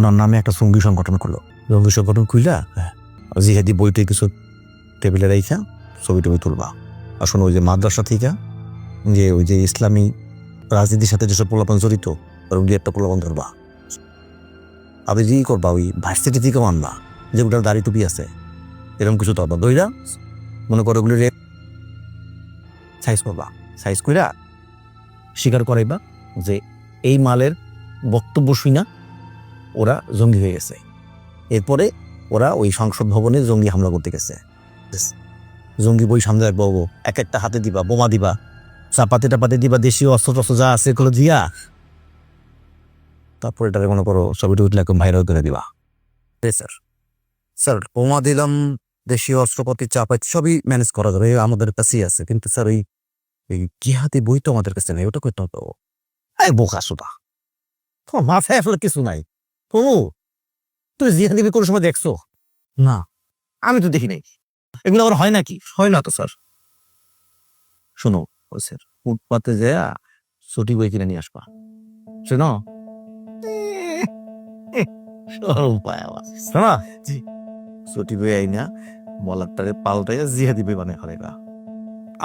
ওনার নামে একটা জঙ্গি সংগঠন করলো। জঙ্গি সংগঠন খুইলা জিহাদি বইতে কিছু টেবিলে রাইখা ছবি টবি তুলবা। আসলে ওই যে মাদ্রাসা থেকে যে ওই যে ইসলামী রাজনীতির সাথে যেসব প্রলাপন জড়িত ওরকম দিয়ে একটা প্রলাপন ধরবা। আপনি যে করবা ওই ভার্সিটি থেকেও আনবা যেগুলোর দাড়ি টুপি আছে এরকম কিছু ধরবা, দইরা মনে করো ওগুলি সাইজ করবা। সাইজ কইরা স্বীকার করাইবা যে এই মালের বক্তব্য শুনা ওরা জঙ্গি হয়ে গেছে। এরপরে ওরা ওই সংসদ ভবনে জঙ্গি হামলা করতে গেছে। জঙ্গি বই সামনে রাখবো, এক একটা হাতে দিবা, বোমা দিবা, চাপাতে টাপাতে দিবা, দেশীয় অস্ত্র টস্ত্র যা আছে এগুলো দিয়া তারপরে এটাকে মনে করো ছবিটা উঠলে একদম ভাইরাল করে দিবা। স্যার স্যার বোমা দিলাম, দেশীয় অস্ত্রপাতি চাপাতি সবই ম্যানেজ করা যাবে, আমাদের কাছেই আছে। কিন্তু স্যার ওই জিহাদি বই তো আমাদের কাছে নেই, ওটা করতে হবে। এই বোকা সোটা, তোমার মাথায় আসলে কিছু নাই। তুমি জিহাদি বই কোনো সময় দেখছো? না, আমি তো দেখি নাই। এগুলো আবার হয় নাকি? হয় না তো স্যার। শোনো ও স্যার, ফুটপাতে যেয়া ছুটি বই কিনে নিয়ে আসবা। শোনো ছুটি বই আই না বলারটারে পাল্টাইয়া জিহাদি বই বানায় ফেলাইবা।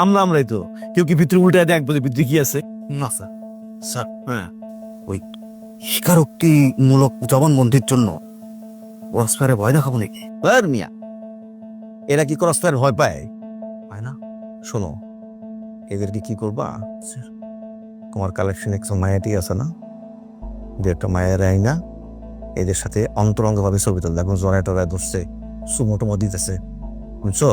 আমরাই তো কেউ কি ভিতরে উল্টায় দেখবো যে ভিতরে কি আছে? না স্যার। স্যার হ্যাঁ, ওই স্বীকারোক্তিমূলক জবানবন্দির জন্য ক্রসফায়ারে ভয় দেখাবো নাকি? মিয়া, এরা কি ক্রসফায়ার ভয় পায়? পায় না। শোনো, এদেরকে কি করবা, তোমার কালেকশন একজন মায়াটি আছে না, দু একটা মায়ের আইনা এদের সাথে অন্তরঙ্গভাবে ছবি তুলতে, এখন জড়ায় টরায় ধরছে, সুমো টুমো দিতেছে, বুঝছো?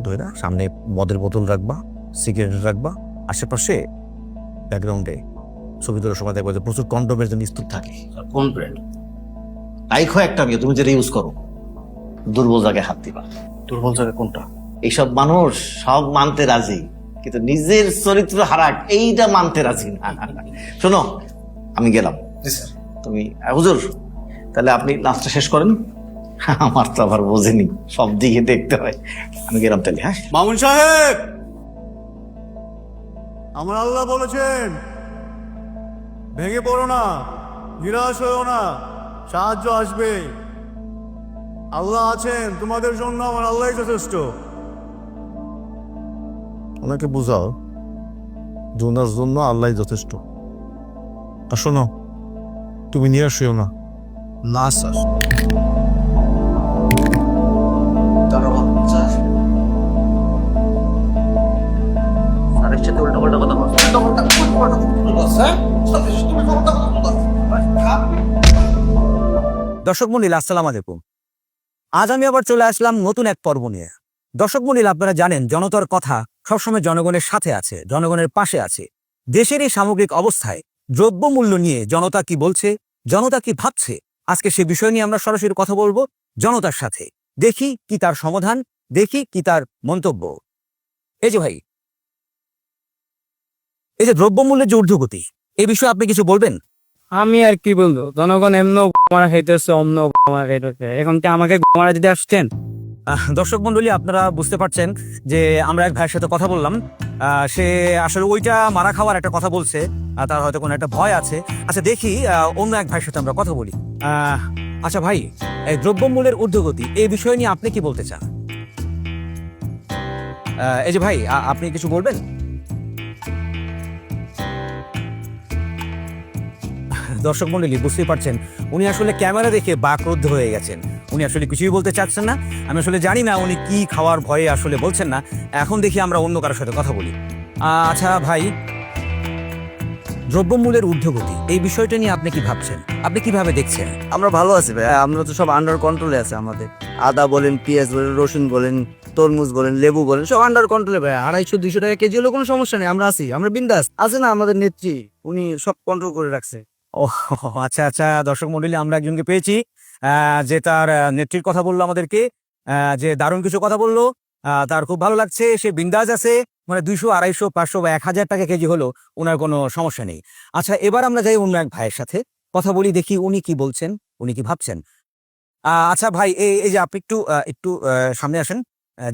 ধরে সামনে মদের বোতল রাখবা, সিগারেট রাখবা, আশেপাশে ব্যাকগ্রাউন্ডে ছবি তোলার সময় দেখবো যে প্রচুর কন্ডোমের জন্য স্তূপ থাকে। কোন ব্র্যান্ড? রাইখো একটা মেয়ে, তুমি যেটা ইউজ করো। দুর্বল জায়গায় হাত দিবা। দুর্বল জায়গা কোনটা? এইসব মানুষ সব মানতে রাজি, কিন্তু নিজের চরিত্র হারাক এইটা মানতে রাজি না। শোনো, আমি গেলাম। তুমি হুজুর, তাহলে আপনি নাচটা শেষ করেন। আমার তো আবার বোঝেনি, সব দিকে দেখতে হয়। আমি গেলাম তাহলে। হ্যাঁ মামুন সাহেব, আমার আল্লাহ বলেছেন ভেঙে পড়ো না, নিরাশ হয়েও না, সাহায্য আসবে। আল্লাহ আছেন তোমাদের জন্য, আমার আল্লাহই যথেষ্ট। ওনাকে বুঝাও যে ওনার জন্য আল্লাহ যথেষ্ট। আর শোনো, তুমি নিরাশ হইও না। না স্যার। স্যারের সাথে উল্টাপাল্টা কথা বলছো। দর্শক মন্ডলী, আসসালামু আলাইকুম। আজ আমি আবার চলে আসলাম নতুন এক পর্ব নিয়ে। দর্শক মন্ডলী, আপনারা জানেন জনতার কথা সবসময় জনগণের সাথে আছে, জনগণের পাশে আছে। দেশের এই সামগ্রিক অবস্থায় দ্রব্যমূল্য নিয়ে জনতা কি বলছে, জনতা কি ভাবছে, আজকে সে বিষয় নিয়ে আমরা সরাসরি কথা বলবো জনতার সাথে। দেখি কি তার সমাধান, দেখি কি তার মন্তব্য। এই যে ভাই, এই যে দ্রব্যমূল্যের যে ঊর্ধ্বগতি, এই বিষয়ে আপনি কিছু বলবেন? আমি আর কি বলবো, জনগণ এমনও মারা খাইতেছে, অন্য মারা খাইতেছে, এখন কি আমাকে মারা দিতে আসছেন? দর্শক মন্ডলী, আপনারা বুঝতে পারছেন যে আমরা এক ভাইয়ের সাথে কথা বললাম। সে আসলে ওইটা মারা খাওয়ার একটা কথা বলছে, তার হয়তো কোনো একটা ভয় আছে। আচ্ছা দেখি অন্য এক ভাইয়ের সাথে আমরা কথা বলি। আচ্ছা ভাই, এই দ্রব্যমূল্যের ঊর্ধ্বগতি এই বিষয় নিয়ে আপনি কি বলতে চান? এই যে ভাই, আপনি কিছু বলবেন? দর্শক মন্ডলী, বুঝতেই পারছেন উনি আসলে ক্যামেরা দেখে বাকরুদ্ধ হয়ে গেছেন। উনি আসলে কিছুই বলতে চাচ্ছেন না। আমি আসলে জানি না উনি কি খাওয়ার ভয়ে আসলে বলছেন না। এখন দেখি আমরা অন্য কারোর সাথে কথা বলি। আচ্ছা ভাই, দ্রব্যমূল্যের ঊর্ধ্বগতি এই বিষয়টা নিয়ে আপনি কি ভাবছেন, আপনি কিভাবে দেখছেন? আমরা ভালো আছি ভাই, আমরা তো সব আন্ডার কন্ট্রোলে আছে। আমাদের আদা বলেন, পেঁয়াজ বলেন, রসুন বলেন, তরমুজ বলেন, লেবু বলেন, সব আন্ডার কন্ট্রোলে ভাই। 250-200 টাকা কেজি হলেও কোনো সমস্যা নেই, আমরা আছি, আমরা বিন্দাস আছে না। আমাদের নেত্রী উনি সব কন্ট্রোল করে রাখছে। ও আচ্ছা আচ্ছা, দর্শক মন্ডলী, আমরা একজনকে পেয়েছি যে তার নেত্রীর কথা বললো আমাদেরকে, যে দারুণ কিছু কথা বললো, তার খুব ভালো লাগছে, সে বিন্দাজ আছে। মানে 200, 250, 500 বা 1000 টাকা কেজি হলো ওনার কোনো সমস্যা নেই। আচ্ছা, এবার আমরা যাই অন্য এক ভাইয়ের সাথে কথা বলি, দেখি উনি কি বলছেন, উনি কি ভাবছেন। আচ্ছা ভাই, এই যে আপনি একটু একটু সামনে আসেন,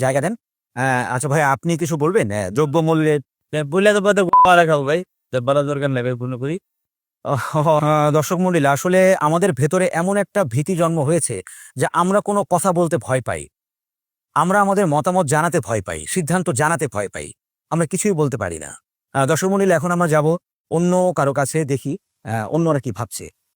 জায়গা দেন। আচ্ছা ভাই, আপনি কিছু বলবেন দ্রব্যমূল্যের? বললে তো বাদে খাবো ভাই, বলার দরকার নেই ভাই, মনে করি। দর্শক মন্ডলী, আসলে আমাদের ভেতরে এমন একটা ভীতি জন্ম হয়েছে যে আমরা কোনো কথা বলতে ভয় পাই, আমরা আমাদের মতামত জানাতে ভয় পাই, সিদ্ধান্ত জানাতে ভয় পাই, আমরা কিছুই বলতে পারি না। দর্শক মন্ডলী, এখন আমরা যাব অন্য কারো কাছে, দেখি অন্যরা কি ভাবছে।